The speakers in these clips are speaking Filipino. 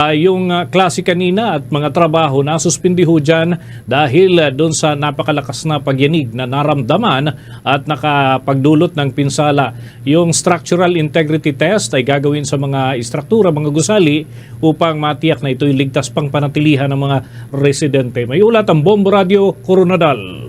Yung klase kanina at mga trabaho na suspindi ho dyan dahil doon sa napakalakas na pagyanig na naramdaman at nakapagdulot ng pinsala. Yung structural integrity test ay gagawin sa mga istruktura, mga gusali upang matiyak na ito'y ligtas pang panatilihan ng mga residente. May ulat ang Bombo Radio Coronadal.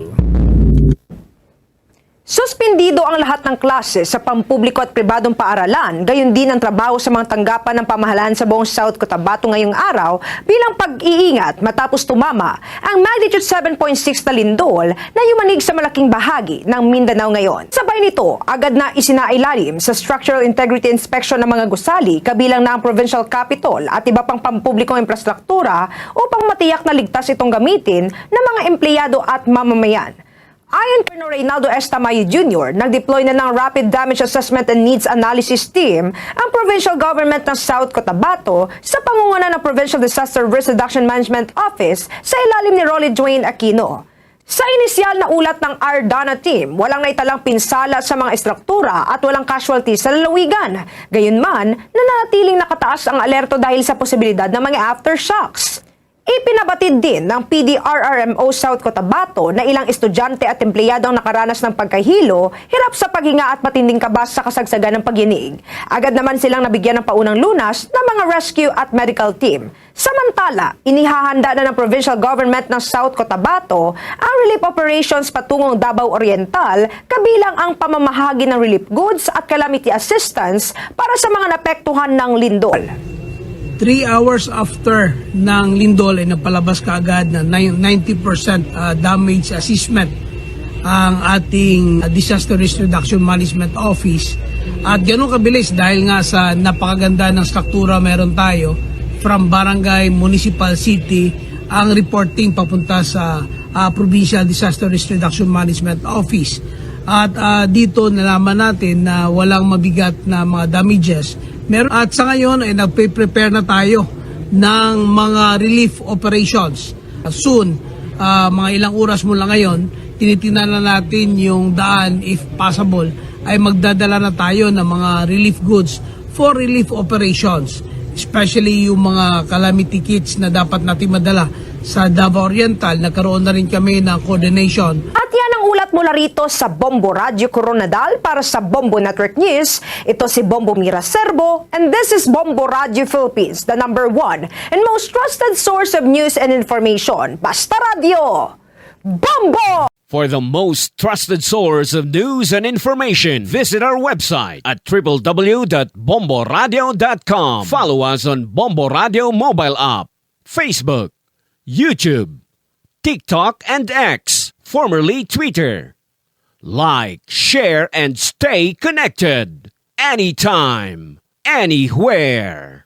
Suspendido ang lahat ng klase sa pampubliko at pribadong paaralan, gayon din ang trabaho sa mga tanggapan ng pamahalaan sa buong South Cotabato ngayong araw bilang pag-iingat matapos tumama ang magnitude 7.6 na lindol na yumanig sa malaking bahagi ng Mindanao ngayon. Sabay nito, agad na isinailalim sa structural integrity inspection ng mga gusali kabilang na ang provincial capital at iba pang pampublikong infrastruktura upang matiyak na ligtas itong gamitin ng mga empleyado at mamamayan. Ayon kay Reynaldo S. Tamayo Jr., nag-deploy na ng Rapid Damage Assessment and Needs Analysis Team ang Provincial Government ng South Cotabato sa pangunguna ng Provincial Disaster Risk Reduction Management Office sa ilalim ni Rolly Dwayne Aquino. Sa inisyal na ulat ng Ardana Team, walang naitalang pinsala sa mga istruktura at walang casualties sa lalawigan. Gayunman, nananatiling nakataas ang alerto dahil sa posibilidad ng mga aftershocks. Ipinabatid din ng PDRRMO South Cotabato na ilang estudyante at empleyado ang nakaranas ng pagkahilo, hirap sa paghinga at matinding kabas sa kasagsagan ng pagyinig. Agad naman silang nabigyan ng paunang lunas ng mga rescue at medical team. Samantala, inihahanda na ng provincial government ng South Cotabato ang relief operations patungong Davao Oriental, kabilang ang pamamahagi ng relief goods at calamity assistance para sa mga napektuhan ng lindol. 3 hours after ng lindol ay napalabas kaagad na 90% damage assessment ang ating Disaster Risk Reduction Management Office. At ganun kabilis dahil nga sa napakaganda ng struktura meron tayo from barangay, municipal, city, ang reporting papunta sa Provincial Disaster Risk Reduction Management Office. At dito nalaman natin na walang mabigat na mga damages. At sa ngayon ay nagpe-prepare na tayo ng mga relief operations. Soon, mga ilang oras mula ngayon, tinitingnan na natin yung daan, if possible, ay magdadala na tayo ng mga relief goods for relief operations. Especially yung mga calamity kits na dapat natin madala sa Davao Oriental. Nagkaroon na rin kami ng coordination. At yan ang ulat mula rito sa Bombo Radio Coronadal para sa Bombo Network News. Ito si Bombo Mira Serbo, and this is Bombo Radio Philippines, the #1 and most trusted source of news and information. Basta Radio! Bombo! For the most trusted source of news and information, visit our website at www.bomboradio.com. Follow us on Bombo Radio mobile app, Facebook, YouTube, TikTok, and X, formerly Twitter. Like, share, and stay connected. Anytime, anywhere.